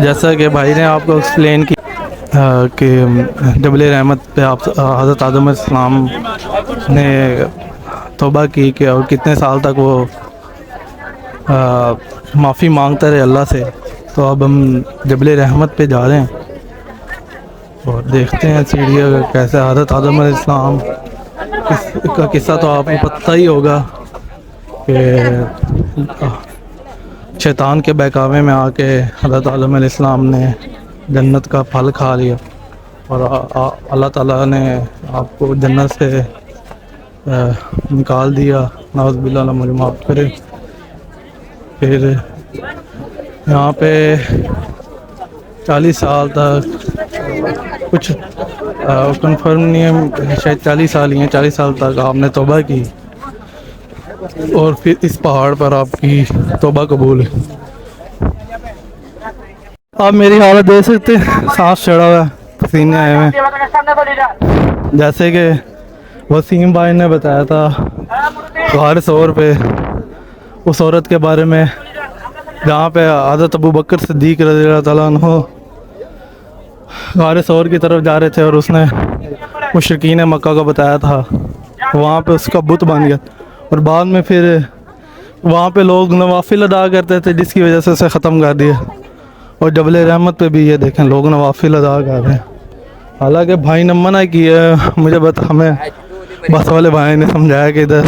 جیسا کہ بھائی نے آپ کو ایکسپلین کی کہ جبل رحمت پہ آپ حضرت آدم علیہ السلام نے توبہ کی کہ اور کتنے سال تک وہ معافی مانگتے رہے اللہ سے. تو اب ہم جبل رحمت پہ جا رہے ہیں اور دیکھتے ہیں سیڑھی کیسے حضرت آدم علیہ السلام کا قصہ تو آپ کو پتہ ہی ہوگا کہ شیطان کے بہکاوے میں آ کے حضرت آدم علیہ السلام نے جنت کا پھل کھا لیا اور اللہ تعالیٰ نے آپ کو جنت سے نکال دیا. نعوذ باللہ اللہ مجھے معاف کرے. پھر یہاں پہ 40 سال تک کچھ کنفرم نہیں ہے، شاید 40 سال ہی ہیں، 40 سال تک آپ نے توبہ کی اور پھر اس پہاڑ پر آپ کی توبہ قبول ہے. آپ میری حالت دیکھ سکتے ہیں، سانس چڑھا ہوا ہے، پسینے آئے ہوئے ہیں. جیسے کہ وسیم بھائی نے بتایا تھا غار ثور پہ اس عورت کے بارے میں جہاں پہ حضرت ابو بکر صدیق رضی اللہ تعالیٰ عنہ غار ثور کی طرف جا رہے تھے اور اس نے مشرکین مکہ کو بتایا تھا. وہاں پہ اس کا بت بن گیا اور بعد میں پھر وہاں پہ لوگ نوافل ادا کرتے تھے جس کی وجہ سے اسے ختم کر دیا. اور جبل رحمت پہ بھی یہ دیکھیں لوگ نوافل ادا کر رہے ہیں. حالانکہ بھائی نے منع کیا ہے، مجھے ہمیں بس والے بھائی نے سمجھایا کہ ادھر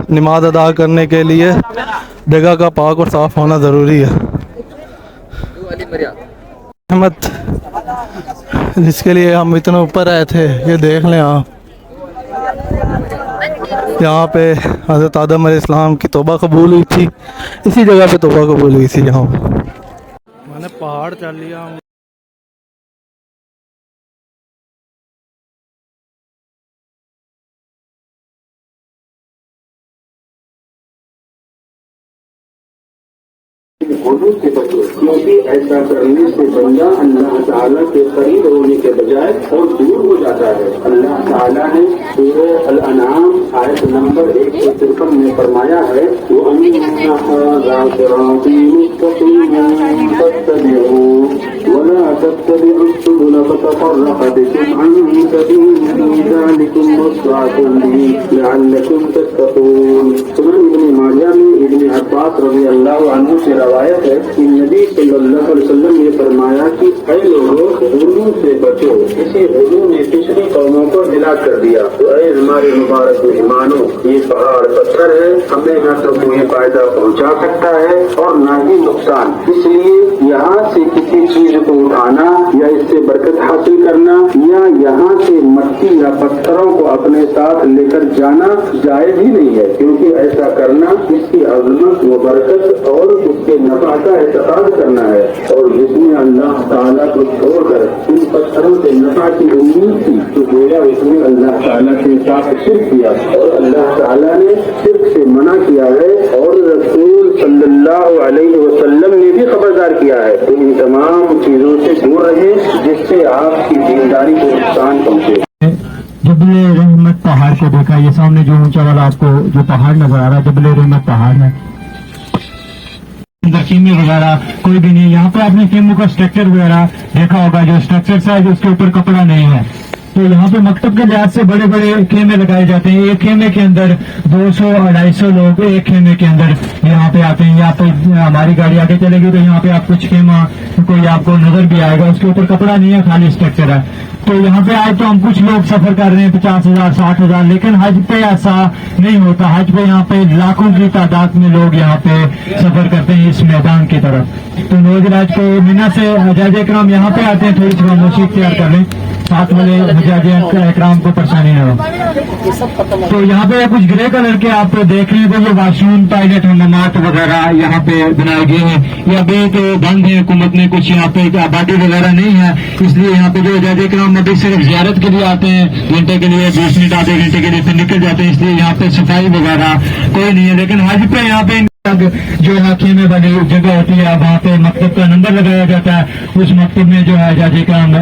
نماز ادا کرنے کے لیے جگہ کا پاک اور صاف ہونا ضروری ہے. رحمت جس کے لیے ہم اتنے اوپر آئے تھے، یہ دیکھ لیں آپ، یہاں پہ حضرت آدم علیہ السلام کی توبہ قبول ہوئی تھی. اسی جگہ پہ توبہ قبول ہوئی تھی جہاں میں نے پہاڑ چڑھ لیا. ہونے سے بچو، کیونکہ ایسا کرنے سے بندہ اللہ تعالیٰ کے قریب ہونے کے بجائے اور دور ہو جاتا ہے. اللہ تعالیٰ نے سورہ الانعام آیت نمبر 153 میں فرمایا ہے وَأَنَّ هَٰذَا صِرَاطِي مُسْتَقِيمًا فَاتَّبِعُوهُ وَلَا تَتَّبِعُوا السُّبُلَ فَتَفَرَّقَ بِكُمْ عَن سَبِيلِهِ ذَٰلِكُمْ وَصَّاكُم بِهِ لَعَلَّكُمْ تَتَّقُونَ. سنن ابن ماجہ میں ابن عباس رضی اللہ عنہ سے روایت ہے کہ نبی صلی اللہ علیہ وسلم نے فرمایا کہ اے لوگوں غلو سے بچو. اسی غلو نے پچھلی قوموں کو ہلاک کر دیا. تو اے ہمارے مبارک مہمانوں، یہ پہاڑ پتھر ہے، ہمیں نہ تو کوئی فائدہ پہنچا سکتا ہے اور نہ ہی نقصان. اس لیے یہاں سے کسی چیز کو اٹھانا یا اس سے برکت حاصل کرنا یا یہاں سے مٹی یا پتھروں کو اپنے ساتھ لے کر جانا جائز ہی نہیں ہے، کیونکہ ایسا کرنا اس کی عظمت و برکت اور اس کے نفع کا اعتقاد کرنا ہے. اور جس نے اللہ تعالیٰ کو چھوڑ کر ان پتھروں سے نفع کی امید تھی تو گویا اس نے اللہ تعالیٰ کے ساتھ شرک کیا اور اللہ تعالیٰ نے شرک سے منع کیا ہے اور رسول صلی اللہ علیہ وسلم نے بھی خبردار کیا ہے کہ ان تمام چیزوں سے دور رہیں جس سے آپ کی دینداری کو نقصان پہنچے. جبل رحمت پہاڑ کو دیکھا، یہ سامنے جو اونچا والا آپ کو جو پہاڑ نظر آ رہا ہے جبل رحمت پہاڑ ہے. اندر خیمے وغیرہ کوئی بھی نہیں. یہاں پہ آپ نے خیموں کا اسٹرکچر وغیرہ دیکھا ہوگا، جو اسٹرکچر ہے جو اس کے اوپر کپڑا نہیں ہے. تو یہاں پہ مکتب کے لحاظ سے بڑے بڑے خیمے لگائے جاتے ہیں. ایک خیمے کے اندر 200-250 لوگ ایک خیمے کے اندر یہاں پہ آتے ہیں. یہاں پہ ہماری گاڑی آگے چلے گی تو یہاں پہ آپ کچھ خیمہ کوئی آپ کو نظر بھی آئے گا، اس کے اوپر کپڑا نہیں ہے، خالی اسٹرکچر ہے. تو یہاں پہ آئے تو ہم کچھ لوگ سفر کر رہے ہیں 50,000 60,000، لیکن حج پہ ایسا نہیں ہوتا. حج پہ یہاں پہ لاکھوں کی تعداد میں لوگ یہاں پہ سفر کرتے ہیں اس میدان کی طرف. تو روز راج کو مینا سے حجاج اکرام یہاں پہ آتے ہیں، تھوڑی سی خاموشی اختیار کر لیں ساتھ والے حجاج اکرام کو پریشانی نہ ہو. تو یہاں پہ کچھ گرے کلر کے آپ دیکھ رہے ہیں تو یہ واش روم ٹوائلٹ حمامات وغیرہ یہاں پہ بنائے گئے ہیں. یہ ابھی تو بند ہے، حکومت نے کچھ یہاں پہ آبادی وغیرہ نہیں ہے، اس لیے یہاں پہ جو حجاج اکرام ابھی صرف زیارت کے لیے آتے ہیں، گھنٹے کے لیے 20 منٹ آدھے گھنٹے کے لیے پھر نکل جاتے ہیں، اس لیے یہاں پہ صفائی وغیرہ کوئی نہیں ہے. لیکن حج پہ یہاں پہ जो है खेमे वाली जगह होती है, वहाँ पे मकतब का नंबर लगाया जाता है। उस मकतब में जो है जाजे कराम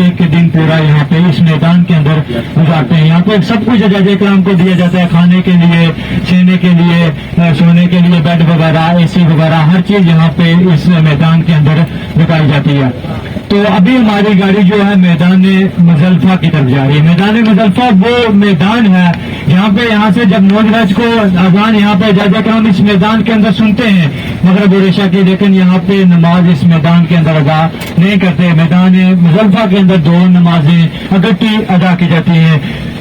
एक दिन पूरा यहाँ पे इस मैदान के अंदर गुजारते हैं। यहाँ पे सब कुछ जाजे कराम को दिया जाता है, खाने के लिए, छेने के लिए, सोने के लिए, बेड वगैरह, एसी वगैरह, हर चीज यहाँ पे इस मैदान के अंदर लगाई जाती है। तो अभी हमारी गाड़ी जो है मैदान मुजल्फा की तरफ जा रही है। मैदान मुजल्फा वो मैदान है यहाँ से जब नौजवान को अजान यहाँ पे जाजा कराम इस मैदान के अंदर सुनते हैं मगरिब और इशा की, लेकिन यहाँ पे नमाज इस मैदान के अंदर अदा नहीं करते। मैदान मुजल्फा के अंदर दो नमाजें इकट्ठी अदा की जाती हैं।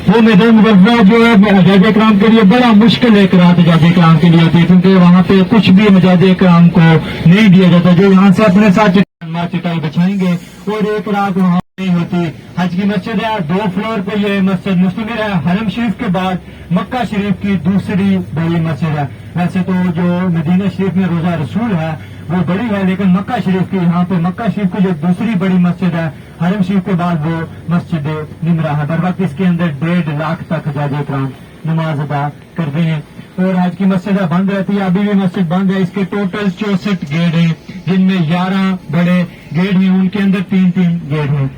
वो मैदान मुजल्फा जो है जाजे कराम के लिए बड़ा मुश्किल एक रात जाजे कराम के लिए होती है, क्योंकि वहाँ पे कुछ भी जाजे कराम को नहीं दिया जाता। जो यहाँ से अपने साथ चटाई बिछाएंगे और एक रात वहाँ नहीं होती। हज की मस्जिद है, 2 फ्लोर पे ये मस्जिद मुस्तमिल है। हरम शरीफ के बाद मक्का शरीफ की दूसरी बड़ी मस्जिद है। वैसे तो जो मदीना शरीफ में रोजा रसूल है वो बड़ी है, लेकिन मक्का शरीफ की यहाँ पे मक्का शरीफ की जो दूसरी बड़ी मस्जिद है हरम शरीफ के बाद वो मस्जिद निमरा है। बर वक्त इसके अंदर 1.5 लाख तक जाजे कराम नमाज अदा करते हैं और आज की मस्जिद बंद रहती है। अभी भी मस्जिद बंद है। इसके टोटल 64 गेट हैं, जिनमें 11 बड़े गेट हैं, उनके अंदर 3-3 गेट हैं।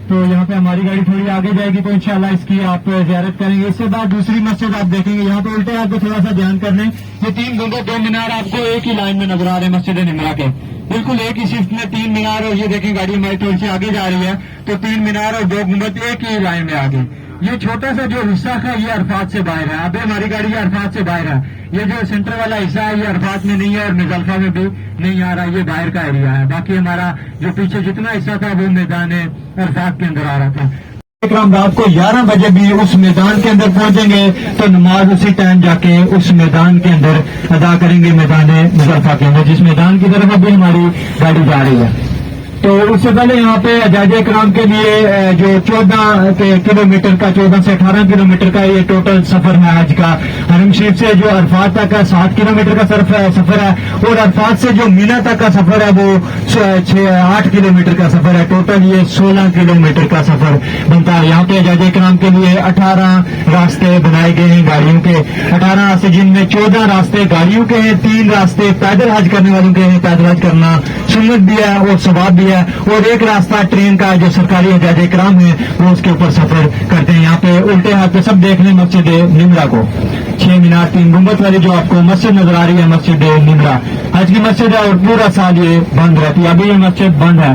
तो यहाँ पे हमारी गाड़ी थोड़ी आगे जाएगी तो इंशाल्लाह इसकी आप ज़ियारत करेंगे। इसके बाद दूसरी मस्जिद आप देखेंगे। यहाँ पे उल्टे आपको थोड़ा सा ध्यान कर लें, ये 3 गुंबद 2 मीनार आपको एक ही लाइन में नजर आ रहे हैं मस्जिद निमरा के, बिल्कुल एक ही शिफ्ट में 3 मीनार। और ये देखें गाड़ी हमारी थोड़ी सी आगे जा रही है तो 3 मीनार और 2 गुंबद एक ही लाइन में आगे। ये छोटा सा जो हिस्सा है ये अरफात से बाहर है। अभी हमारी गाड़ी अरफात से बाहर है। ये जो सेंटर वाला हिस्सा है ये अरफात में नहीं है और मुजल्फा में भी नहीं आ रहा, ये बाहर का एरिया है। बाकी हमारा जो पीछे जितना हिस्सा था वो मैदान अरफात के अंदर आ रहा था। हम रात को 11 बजे भी उस मैदान के अंदर पहुंचेंगे तो नमाज उसी टाइम जाके उस मैदान के अंदर अदा करेंगे, मैदान मुजल्फा के अंदर, जिस मैदान की तरफ अभी हमारी गाड़ी जा रही है। तो उससे पहले यहाँ पे जाजे कराम के लिए जो 14 किलोमीटर का 14 से 18 किलोमीटर का ये टोटल सफर है हज का। हरम शरीफ से जो अरफात तक का 7 किलोमीटर का सफर है और अरफात से जो मीना तक का सफर है वो 8 किलोमीटर का सफर है। टोटल ये 16 किलोमीटर का सफर बनता है। यहाँ पे जाजे कराम के लिए 18 रास्ते बनाए गए हैं गाड़ियों के, 18 रास्ते, जिनमें 14 रास्ते गाड़ियों के हैं, 3 रास्ते पैदल हज करने वालों के हैं। पैदल हज करना सुन्नत भी है और सवाब भी है। और एक रास्ता ट्रेन का जो सरकारी जाजे कराम है वो उसके ऊपर सफर करते हैं। यहाँ पे उल्टे हाथ पे सब देख लें मस्जिद निमरा को, 6 मीनार 3 गुंबद वाली जो आपको मस्जिद नजर आ रही है मस्जिद निमरा हज की मस्जिद है और पूरा साल ये बंद रहती है। अभी ये मस्जिद बंद है।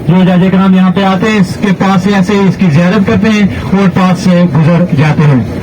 जो जाजे कराम यहाँ पे आते हैं इसके पास से ऐसे इसकी ज़ियारत करते हैं और पास से गुजर जाते हैं।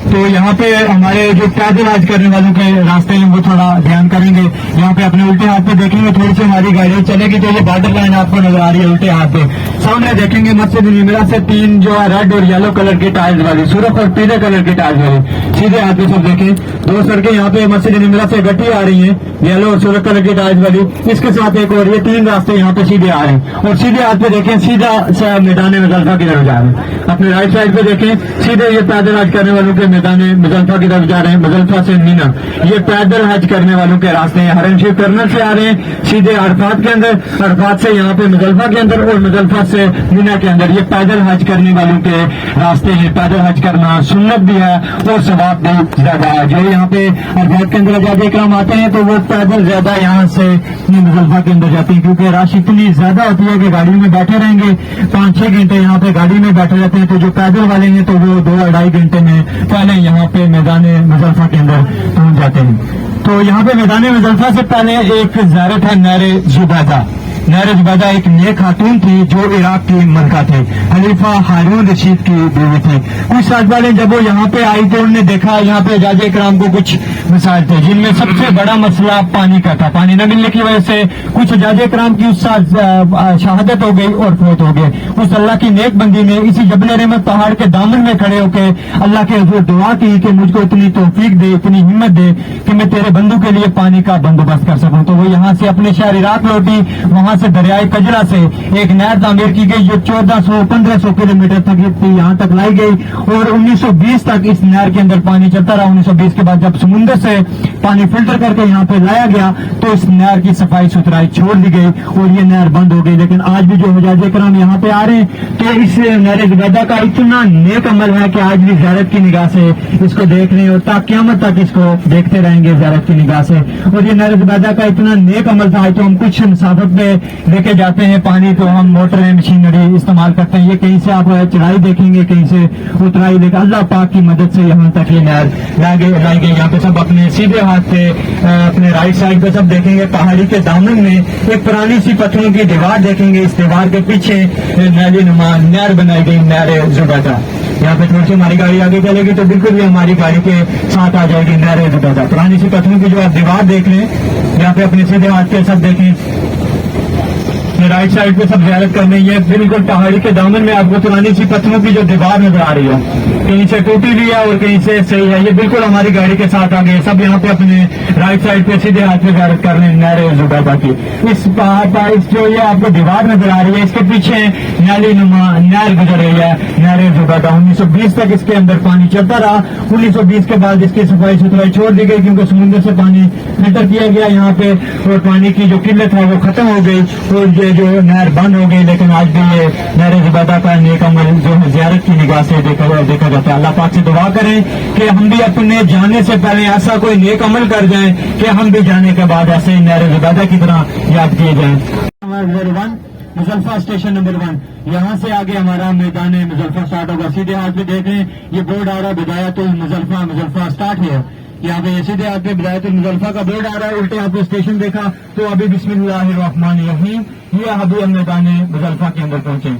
तो यहाँ पे हमारे जो पैदल हज करने वालों के रास्ते हैं वो थोड़ा ध्यान करेंगे। यहाँ पे अपने उल्टे हाथ पे देखेंगे, थोड़ी सी हमारी गाड़ी चलेगी तो ये बॉर्डर लाइन आपको नजर आ रही है उल्टे हाथ पे। सामने देखेंगे मस्जिद निमरा से 3 जो है रेड और येलो कलर की टाइल्स वाली, सुरख और पीले कलर की टाइल्स वाली, सीधे हाथ पे सब देखें 2 सड़कें यहाँ पे मस्जिद निमरा से इकट्ठी आ रही है, येलो और सुरख कलर की टाइल्स वाली। इसके साथ एक और ये 3 रास्ते यहाँ पे सीधे आ रहे हैं और सीधे हाथ पे देखें सीधा मैदान मुजल्फा की तरफ जा रहे हैं। अपने राइट साइड पे देखें सीधे ये पैदल हज करने वालों के मैदान मुजल्फा की तरफ जा रहे हैं। मुजल्फा से मीना ये पैदल हज करने वालों के रास्ते हैं। हरम शरीफ टर्मिनल से आ रहे हैं सीधे अरफात के अंदर, अरफात से यहाँ पे मुजल्फा के अंदर और मुजल्फा से मीना के अंदर। ये पैदल हज करने वालों के रास्ते हैं। पैदल हज करना सुन्नत भी है और सवाब भी ज्यादा है। जो यहाँ पे अरफात के अंदर जाजे कराम आते हैं तो वो पैदल ज्यादा यहाँ से मुजल्फा के अंदर जाते हैं, क्योंकि रश इतनी ज्यादा होती है कि गाड़ी में बैठे रहेंगे 5-6 घंटे यहाँ पे गाड़ी में बैठे रहते हैं। तो जो पैदल वाले हैं तो वो 2-2.5 घंटे में पहले यहाँ पे मैदान मुजल्फा के अंदर पहुंच जाते हैं। तो यहाँ पे मैदान मुजल्फा से पहले एक ज़ियारत है नहर जुबैदा। नहर जुबैदा एक नेक खातून थी जो इराक की मलका थे, खलीफा हारून रशीद की बीवी थी। कुछ साल पहले जब वो यहाँ पे आई तो उन्होंने देखा यहाँ पे जाजे कराम को कुछ मसाइल थे, जिनमें सबसे बड़ा मसला पानी का था। पानी न मिलने की वजह से कुछ जाजे कराम की उस शहादत हो गई और फौत हो गए। उस अल्लाह की नेक बंदी ने इसी जबल रहमत पहाड़ के दामन में खड़े होकर अल्लाह के हुजूर दुआ की कि मुझको इतनी तौफीक दे, इतनी हिम्मत दे कि मैं तेरे बंदू के लिए पानी का बंदोबस्त कर सकूं। तो वो यहाँ से अपने शहर इराक लौटी, वहां यहाँ से दरियाई कजरा से एक नहर तामीर की गई जो 1400-1500 किलोमीटर तक यहाँ तक लाई गई और 1920 तक इस नहर के अंदर पानी चलता रहा। 1920 के बाद जब समुद्र से पानी फिल्टर करके यहाँ पे लाया गया तो इस नहर की सफाई सुथराई छोड़ दी गई और ये नहर बंद हो गई। लेकिन आज भी जो हुजाजे कराम यहाँ पे आ रहे हैं तो इस नहर ज़ुबैदा का इतना नेक अमल है कि आज भी ज़ियारत की निगाह से इसको देख रहे हैं और क़यामत तक इसको देखते रहेंगे ज़ियारत की निगाह से। और ये नहर ज़ुबैदा का इतना नेक अमल था। तो हम कुछ मुसाफत में लेके जाते हैं पानी तो हम मोटर मशीनरी इस्तेमाल करते हैं। ये कहीं से आप चढ़ाई देखेंगे कहीं से उतराई देखें। अल्लाह पाक की मदद से यहाँ तक ये नहर लाई गई। यहाँ पे सब अपने सीधे हाथ पे अपने राइट साइड पे सब देखेंगे पहाड़ी के दामन में एक पुरानी सी पत्थरों की दीवार देखेंगे। इस दीवार के पीछे नाली नुमा नहर बनाई गई, नहर ज़ुबैदा। यहाँ पे थोड़ी सी हमारी गाड़ी आगे चलेगी तो बिल्कुल भी हमारी गाड़ी के साथ आ जाएगी नहर ज़ुबैदा। पुरानी सी पत्थरों की जो आप दीवार देख रहे हैं यहाँ पे अपने सीधे हाथ पे सब देखें, राइट साइड पे सब ज़ियारत करने। ये बिल्कुल पहाड़ी के दामन में आपको पुरानी सी पत्थरों की जो दीवार नजर आ रही है, कहीं से टूटी हुई है और कहीं से सही है। ये बिल्कुल हमारी गाड़ी के साथ आ गए। सब यहाँ पे अपने राइट साइड पे सीधे हाथ पे ज़ियारत कर रहे हैं नहर ज़ुबैदा की। इस पहाड़ पर इस जो ये आपको दीवार नजर आ रही है इसके पीछे नाली नुमा नहर गुजर रही है, नहर ज़ुबैदा। 1920 तक इसके अंदर पानी चलता रहा। 1920 के बाद इसकी सफाई सुथराई छोड़ दी गई क्योंकि समुद्र से पानी फिल्टर किया गया यहाँ पे और पानी की जो किल्लत है वो खत्म हो गई और ये जो नहर बंद हो गई। लेकिन आज भी ये नहर ज़ुबैदा का नेक अमल जो है ज़ियारत की निगाह से देखा जाता है। अल्लाह पाक से दुआ करें कि हम भी अपने जाने से पहले ऐसा कोई नेक अमल कर जाएं कि हम भी जाने के बाद ऐसे नहर ज़ुबैदा की तरह याद किए जाएं। मुजल्फा स्टेशन नंबर 1 यहाँ से आगे हमारा मैदान मुजल्फा स्टार्ट होगा। सीधे हाथ पे देख लें ये बोर्ड आ रहा है बिदायतुल मुजल्फा स्टार्ट है। यहाँ पे सीधे हाथ पे बिदायतुल मुजल्फा का बोर्ड आ रहा है। उल्टे हाथ पे स्टेशन देखा तो अभी बिस्मिल्लाहिर्रहमानिर्रहीम ये अभी हम मैदान मुजल्फा के अंदर पहुंचे।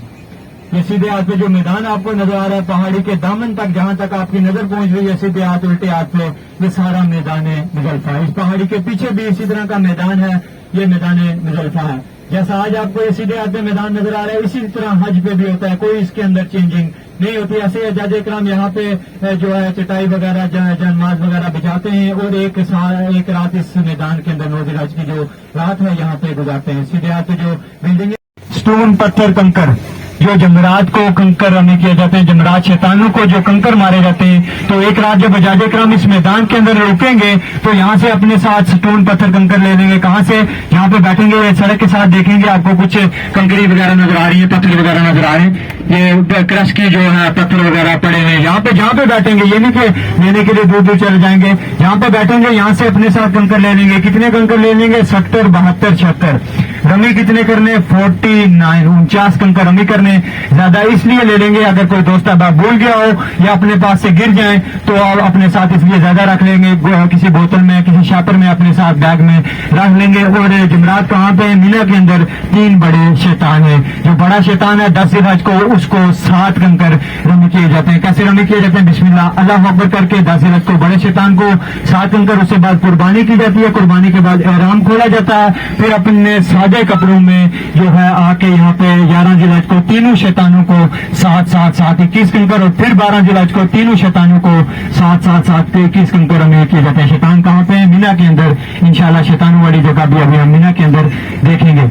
ये सीधे हाथ पे जो मैदान आपको नजर आ रहा है पहाड़ी के दामन तक जहाँ तक आपकी नजर पहुंच रही है सीधे हाथ उल्टे हाथ पे ये सारा मैदान मुजल्फा। इस पहाड़ी के पीछे भी इसी तरह का मैदान है, ये मैदान मुजल्फा है। जैसा आज आपको ये सीधे हाथ में मैदान नजर आ रहा है इसी तरह हज पे भी होता है, कोई इसके अंदर चेंजिंग नहीं होती। ऐसे हज इकराम यहाँ पे जो है चटाई वगैरह नमाज वगैरह बिछाते हैं और एक रात इस मैदान के अंदर नौ हज की जो रात है यहाँ पे गुजारते हैं। सीधे हाथ पे जो बिल्डिंग स्टोन पत्थर कंकर जो जमरात को कंकर रमी किए जाते हैं, जमरात शैतानों को जो कंकर मारे जाते हैं। तो एक रात जब हजाज इकराम इस मैदान के अंदर रुकेंगे तो यहाँ से अपने साथ स्टोन पत्थर कंकर ले लेंगे। कहाँ से? यहाँ पे बैठेंगे सड़क के साथ देखेंगे आपको कुछ कंकरी वगैरह नजर आ रही है, पत्थर वगैरह नजर आ रहे हैं। ये क्रश की जो है पत्थर वगैरह पड़े हुए यहाँ पे जहाँ पे बैठेंगे, ये नहीं कि लेने के लिए दूर दूर चले जाएंगे। यहाँ पे बैठेंगे यहाँ से अपने साथ कंकर ले लेंगे। कितने कंकर ले लेंगे? 70, 72, 76। रमी कितने करने? 49, 49 कंकर रमी करने। ज्यादा इसलिए ले लेंगे अगर कोई दोस्त अहबाब भूल गया हो या अपने पास से गिर जाए तो आप अपने साथ इसलिए ज्यादा रख लेंगे, किसी बोतल में किसी शापर में अपने साथ बैग में रख लेंगे। और जमरात कहाँ पे? मीना के अंदर 3 बड़े शैतान है। जो बड़ा शैतान है 10 ज़िलहज को उसको 7 कंकर रमी किए जाते हैं। कैसे रमी किए जाते हैं? बिस्मिल्लाह अल्लाह अकबर करके 10 ज़िलहज को बड़े शैतान को 7 कंकर, उसके बाद कुर्बानी की जाती है। कुर्बानी के बाद एहराम खोला जाता है। फिर अपने सादे कपड़ों में जो है आके यहाँ पे 11 ज़िलहज को तीनों शैतानों को 7 21 कंकर और फिर 12 ज़िलहज को तीनों शैतानों को 7 21 कंकर रमी किए जाते हैं। शैतान कहाँ पे? मीना के अंदर। इंशाल्लाह शैतानों वाली जगह भी अभी हम मीना के अंदर देखेंगे।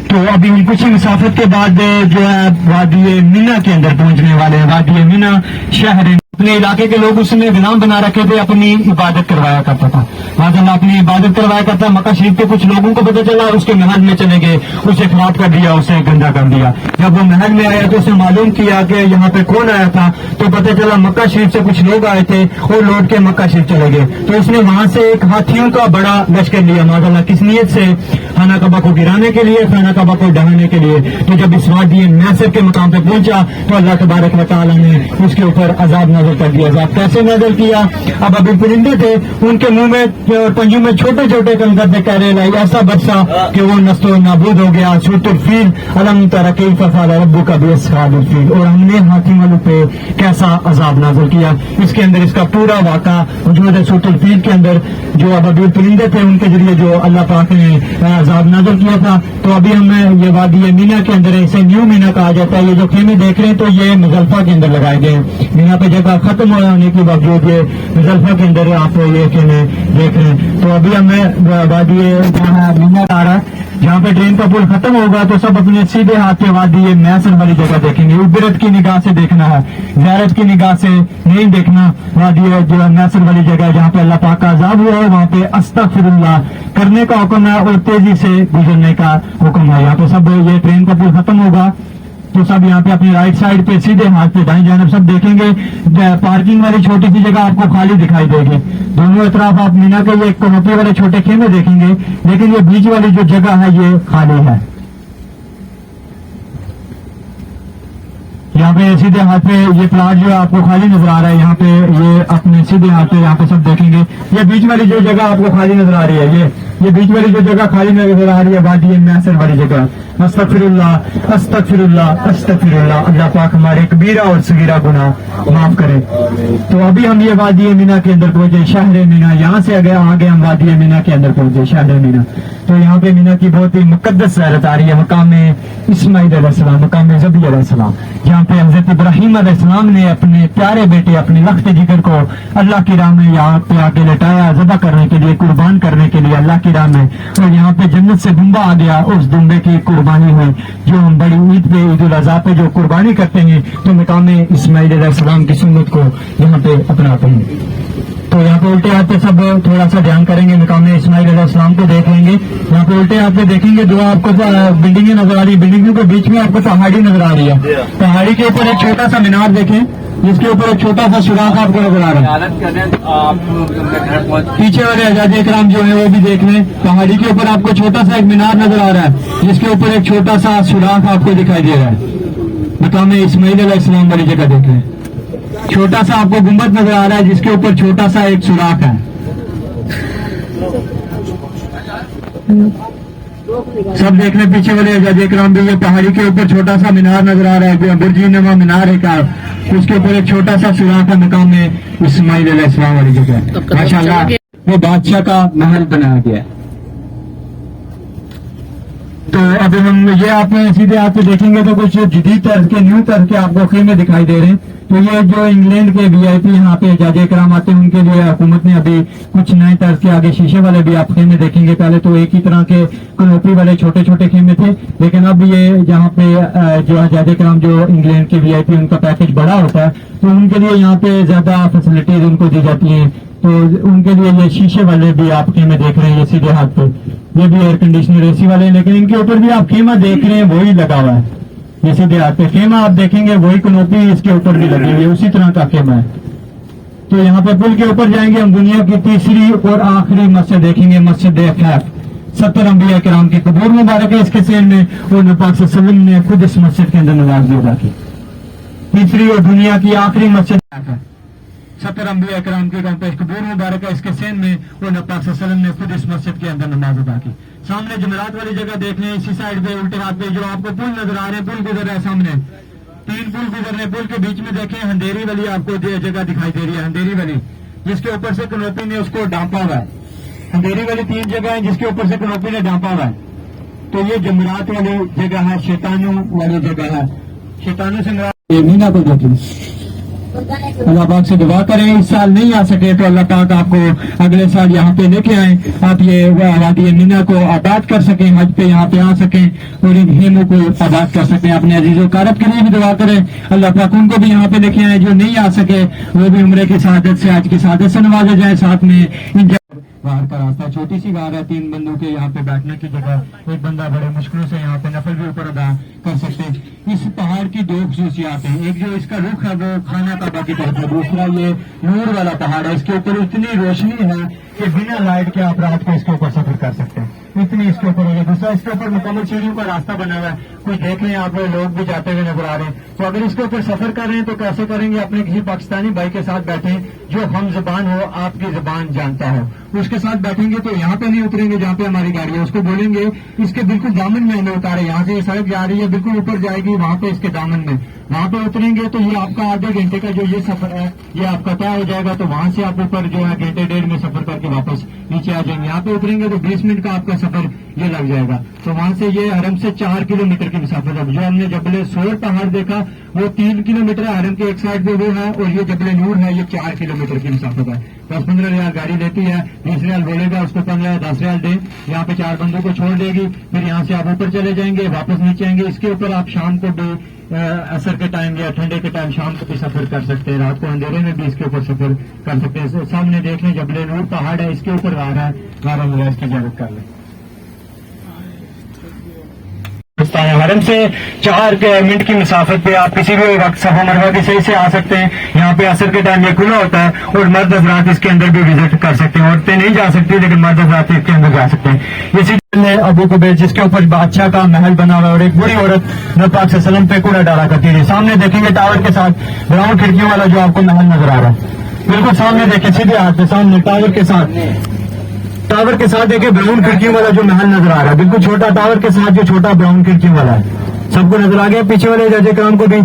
तो अभी हम कुछ मुसाफत के बाद जो है वादी मीना के अंदर पहुंचने वाले हैं। वादी मीना शहर अपने इलाके के लोग उसने गुलाम बना रखे थे, अपनी इबादत करवाया करता था। माशाअल्लाह अपनी इबादत करवाया करता। मक्का शरीफ के कुछ लोगों को पता चला, उसके महल में चले गए, उसे खराब कर दिया, उसे गंदा कर दिया। जब वो महल में आया तो उसने मालूम किया कि यहाँ पे कौन आया था, तो पता चला मक्का शरीफ से कुछ लोग आए थे और लौट के मक्का शरीफ चले गए। तो उसने वहां से एक हाथियों का बड़ा लश्कर लिया माशाअल्लाह। किस नीयत से? खाना कबा को गिराने के लिए, खाना कबा को ढहाने के लिए। तो जब इस वादी मैसर के मकाम पे पहुंचा तो अल्लाह तबारक व तआला ने उसके ऊपर अजाब नाज़िल कर दिया। अजाब कैसे नाज़िल किया? अब अभी परिंदे थे, उनके मुंह में और पंजों में छोटे छोटे कंकर थे, कह रहे ऐसा बरसा कि वो नस्तो नाबूद हो गया। सूरतुल फील अलम तरा कैफ़ फ़अल रब्बुका बिअस्हाबिल फील। और हमने हाथी वालों पे कैसा अजाब नाज़िल किया। इसके अंदर इसका पूरा वाक़ा मौजूद है सूरतुल फील के अंदर। जो अब अभी परिंदे थे उनके जरिए जो अल्लाह पाक ने अजाब नाज़िल किया था। तो अभी हमें ये वादी मीना के अंदर है, इसे न्यू मीना कहा जाता है। ये जो खेमे देख रहे हैं तो ये मुजल्फा के अंदर लगाए गए हैं। मीना पे जगह खत्म होने के बावजूद ये मुजल्फा के अंदर आप ये खेमे देख रहे हैं। तो अभी हमें वादी मीना आ रहा है जहाँ पे ट्रेन का पुल खत्म होगा तो सब अपने सीधे हाथ पे वादी मैसर वाली जगह देखेंगे। उबरत की निगाह से देखना है, ज़ियारत की निगाह से नहीं देखना। वादी जो है मैसर वाली जगह जहाँ पे अल्लाह पाक का अज़ाब हुआ है, वहाँ पे अस्तगफिरुल्लाह करने का हुक्म है और तेजी से गुजरने का हुक्म है। यहाँ पे सब ये ट्रेन का पुल खत्म होगा तो सब यहाँ पे अपनी राइट साइड पे सीधे हाथ पे दाएं जानब सब देखेंगे। पार्किंग वाली छोटी सी जगह आपको खाली दिखाई देगी। दोनों तरफ आप मीना के ये कनोपी वाले छोटे खेमे देखेंगे, लेकिन ये बीच वाली जो जगह है ये खाली है। यहाँ पे सीधे हाथ पे ये प्लाट जो है आपको खाली नजर आ रहा है। यहाँ पे ये अपने सीधे हाथ पे यहाँ पे सब देखेंगे। ये बीच वाली जो जगह आपको खाली नजर आ रही है, ये बीच वाली जो जगह खाली नजर आ रही है वादी मैसर वाली जगह। अस्तगफिरुल्लाह अस्तगफिरुल्लाह अस्तगफिरुल्लाह, अल्लाह पाक हमारे कबीरा और सगीरा गुनाह माफ करे। तो अभी हम ये वादी मीना के अंदर पहुंचे, शहर मीना। यहाँ से आगे हम वादी मीना के अंदर पहुंचे, शहर मीना। तो यहाँ पे मीना की बहुत ही मुकद्दस ज़ियारत आ रही है, मकाम इस्माइल अलैहिस्सलाम, मकाम ज़बी अलैहिस्सलाम, जहाँ पे हज़रत इब्राहीम अलैहिस्सलाम ने अपने प्यारे बेटे अपने लख्त जिगर को अल्लाह की राह में यहाँ पे आके लटाया, ज़बह करने के लिए, कुर्बान करने के लिए अल्लाह की राह में। और यहाँ पे जन्नत से दुम्बा आ गया, उस दुम्बे की कुर्बानी हुई जो हम बड़ी ईद पे, ईद उल अज़हा पे जो कुर्बानी करते हैं, तो मकाम इस्माइल अलैहिस्सलाम की सुन्नत को यहाँ पे अपनाते हैं। तो यहाँ पे उल्टे हाथ पे सब थोड़ा सा ध्यान करेंगे, मकाम इस्माइल अलैहिस्सलाम को देख लेंगे। यहाँ पे उल्टे हाथ पे देखेंगे, दो आपको बिल्डिंगें नजर आ रही है, बिल्डिंगों के बीच में आपको पहाड़ी नजर आ रही है। पहाड़ी के ऊपर एक छोटा सा मीनार देखें, जिसके ऊपर एक छोटा सा सुराख आपको नजर आ रहा है। पीछे वाले आजाद इकराम जो है वो भी देख लें, पहाड़ी के ऊपर आपको छोटा सा एक मीनार नजर आ रहा है, जिसके ऊपर एक छोटा सा सुराख आपको दिखाई दे रहा है। मकाम इस्माइल अलैहिस्सलाम वाली जगह देख लें, छोटा सा आपको गुंबद नजर आ रहा है, जिसके ऊपर छोटा सा एक सुराख है। सब देख लें, पीछे वाले आजाद इकराम भी, ये पहाड़ी के ऊपर छोटा सा मीनार नजर आ रहा है, बुर्जी नुमा मीनार है का, उसके ऊपर एक छोटा सा सुराख है, मकाम में इस्माइल अलैहिस्सलाम वाली जगह। माशाअल्लाह वो बादशाह का महल बनाया गया है। तो अभी हम ये आप सीधे हाथ पे देखेंगे तो कुछ जदीद तर्ज के, न्यू तर्ज के आपको खेमे दिखाई दे रहे हैं। तो ये जो इंग्लैंड के VIP यहाँ पे जाजे कराम आते हैं, उनके लिए हुकूमत ने अभी कुछ नए तर्ज के आगे शीशे वाले भी आप खेमे देखेंगे। पहले तो एक ही तरह के कनोपी वाले छोटे छोटे खेमे थे, लेकिन अब ये यहाँ पे जो जाजे कराम जो इंग्लैंड के VIP उनका पैकेज बड़ा होता है, तो उनके लिए यहाँ पे ज्यादा फैसिलिटीज उनको दी जाती है। तो उनके लिए ये शीशे वाले भी आप खेमे देख रहे हैं, ये सीधे हाथ पे, ये भी एयर कंडीशनर AC वाले, लेकिन इनके ऊपर भी आप खेमा देख रहे हैं वही लगा हुआ है। ये सीधे हाथ पे खेमा आप देखेंगे, वही कनोपी इसके ऊपर भी लगी हुई है, उसी तरह का खेमा है। तो यहाँ पे पुल के ऊपर जाएंगे हम, दुनिया की तीसरी और आखिरी मस्जिद देखेंगे, मस्जिद खैफ। 70 अंबिया किराम की कबूर मुबारक है इसके सेल में, और नबी पाक सल्लल्लाहु अलैहि वसल्लम ने खुद इस मस्जिद के अंदर नमाज भी अदा की। तीसरी और दुनिया की आखिरी मस्जिद है, 70 अंबिया किराम की कबूर मुबारक है इसके सेन में, और नबी पाक सल्लल्लाहु अलैहि वसल्लम ने खुद इस मस्जिद के अंदर नमाज अदा की। सामने जमरात वाली जगह देख लें, इसी साइड पे उल्टे हाथ पे जो आपको पुल नजर आ रहे हैं, पुल गुजर रहा है सामने, 3 पुल गुजर रहे हैं। पुल के बीच में देखें अंधेरी वाली आपको जगह दिखाई दे रही है, अंधेरी वाली, जिसके ऊपर से कनोपी ने उसको ढांपा हुआ है। अंधेरी वाली 3 जगह है जिसके ऊपर से कनोपी ने ढांपा हुआ है। तो ये जमरात वाली जगह है, शैतानों वाली जगह है, शैतानों से मीना को देखें। अल्लाह पाक से दुआ करें, इस साल नहीं आ सके तो अल्लाह पाक आपको अगले साल यहाँ पे लेके आए, आप ये वादी मीना को आबाद कर सकें, हज पे यहाँ पे आ सकें और इन हेमों को आबाद कर सकें। अपने अजीजों कारब के लिए भी दुआ करें, अल्लाह पाक उनको भी यहाँ पे लेके आए, जो नहीं आ सके वो भी उम्रे की शहादत से, आज की शहादत से नवाजे जाए। साथ में बाहर का रास्ता, छोटी सी गार है, 3 बंदों के यहाँ पे बैठने की जगह, एक बंदा बड़े मुश्किलों से यहाँ पे नफल भी ऊपर अदा कर सकते हैं। इस पहाड़ की 2 खसूसियात हैं, एक जो इसका रुख है वो खाना काबा की तरफ है, दूसरा ये नूर वाला पहाड़ है, इसके ऊपर इतनी रोशनी है कि बिना लाइट के आप रात को इसके ऊपर सफर कर सकते हैं, इतनी इसके ऊपर है। दूसरा इसके ऊपर मुकम्मल सीढ़ियों का रास्ता बना हुआ है, कोई देख लें आप लोग भी जाते हुए नजर आ रहे हैं। तो अगर इसके ऊपर सफर कर रहे हैं तो कैसे करेंगे, अपने किसी पाकिस्तानी भाई के साथ बैठे जो हम जबान हो, आपकी जबान जानता हो, उसके साथ बैठेंगे। तो यहाँ पे नहीं उतरेंगे जहाँ पे हमारी गाड़ी है, उसको बोलेंगे इसके बिल्कुल दामन में हमें उतारे, यहाँ से ये सड़क जा रही है बिल्कुल ऊपर जाएगी, वहाँ पे इसके दामन में وہاں پہ اتریں گے تو یہ آپ کا آدھے گھنٹے کا جو یہ سفر ہے یہ آپ کا طے ہو جائے گا. تو وہاں سے آپ اوپر جو ہے گھنٹے ڈیڑھ میں سفر کر کے واپس نیچے آ جائیں گے. یہاں پہ اتریں گے تو 20 منٹ کا آپ کا سفر یہ لگ جائے گا. تو وہاں سے یہ حرم سے 4 کلومیٹر کی مسافت ہے. جو ہم نے جبل سور پہاڑ دیکھا وہ 3 کلومیٹر ہے, حرم کے ایک سائڈ پہ وہ ہے, اور یہ جبل نور ہے یہ 4 کلومیٹر کی مسافت ہے. 10-15 ریال گاڑی لیتی ہے, 20 ریال بولے گا, اس کو 10 ریال دیں, یہاں پہ 4 بندوں کو چھوڑ دے گی. پھر یہاں سے آپ اوپر چلے جائیں گے, واپس نیچے آئیں گے. اس کے اوپر آپ شام کو بھی عصر کے ٹائم یا ٹھنڈے کے ٹائم شام کو بھی سفر کر سکتے ہیں, رات کو اندھیرے میں بھی اس کے اوپر سفر کر سکتے ہیں. سامنے دیکھ لیں جبل نور پہاڑ ہے, اس کے اوپر آ رہا ہے, غار اس کی زیارت کر لیں. حرم سے 4 منٹ کی مسافت پہ آپ کسی بھی وقت صفا مروا کی صحیح سے آ سکتے ہیں. یہاں پہ عصر کے ٹائم یہ کھلا ہوتا ہے, اور مرد حضرات اس کے اندر بھی وزٹ کر سکتے ہیں. عورتیں نہیں جا سکتی لیکن مرد حضرات اس کے اندر جا سکتے ہیں. اسی ابو قبیس جس کے اوپر بادشاہ کا محل بنا ہوا ہے, اور ایک بڑی عورت نبی پاک صلی اللہ علیہ وسلم پہ کوڑا ڈالا کرتی تھی. سامنے دیکھیں گے ٹاور کے ساتھ براؤن کھڑکیوں والا جو آپ کو محل نظر آ رہا ہے, بالکل سامنے دیکھیں, سیدھے ہاتھ پہ سامنے ٹاور کے ساتھ دیکھیں براؤن کھڑکیوں والا جو محل نظر آ رہا ہے, بالکل چھوٹا ٹاور کے ساتھ جو چھوٹا براؤن کھڑکیوں والا ہے, سب کو نظر آ گیا. پیچھے والے جج کرام کو بھی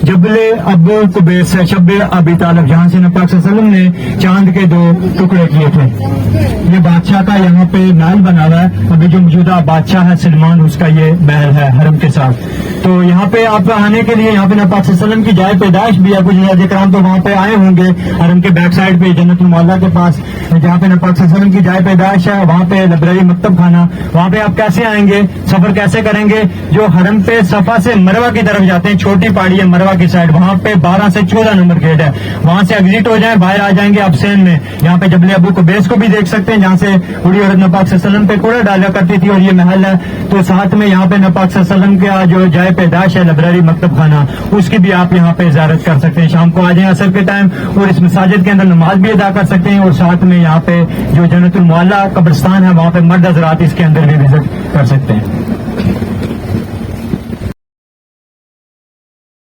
جبل ابو قبیس ہے, شب ابی طالب, جہاں سے نبی پاک صلی اللہ علیہ وسلم نے چاند کے 2 ٹکڑے کیے تھے. یہ بادشاہ کا یہاں پہ محل بنا ہوا ہے. ابھی جو موجودہ بادشاہ ہے سلمان, اس کا یہ محل ہے حرم کے ساتھ. تو یہاں پہ آپ آنے کے لیے یہاں پہ نبی پاک صلی اللہ علیہ وسلم کی جائے پیدائش بھی ہے. کچھ جج کرام تو وہاں پہ آئے ہوں گے حرم کے بیک سائڈ پہ جنت المعلا کے پاس, جہاں پہ نبی پاک صلی اللہ علیہ وسلم کی جائے پیدائش ہے. وہاں پہ لائبریری مکتب خانہ, وہاں پہ آپ کیسے آئیں گے, سفر کیسے کریں گے. جو حرم پہ صفا سے مروہ کی طرف جاتے ہیں, چھوٹی پہاڑی ہے مروہ کی سائڈ, وہاں پہ 12 سے 14 نمبر گیٹ ہے. وہاں سے ایگزٹ ہو جائیں, باہر آ جائیں گے آپ سین میں. یہاں پہ جبل ابو قبیس کو بھی دیکھ سکتے ہیں, جہاں سے بڑی عورت نبی پاک صلی اللہ علیہ وسلم پہ کوڑا ڈالا کرتی تھی, اور یہ محل ہے. تو ساتھ میں یہاں پہ نبی پاک صلی اللہ علیہ وسلم کا جو جائے پیدائش ہے لائبریری مکتب خانہ, اس کی بھی آپ یہاں پہ زیارت کر سکتے ہیں. شام کو آ جائیں عصر کے ٹائم, اور اس مساجد کے اندر نماز بھی ادا کر سکتے ہیں. اور ساتھ میں یہاں پہ جو جنت المعلا قبرستان ہے وہاں پہ مرد حضرات اس کے اندر بھی وزٹ کر سکتے ہیں.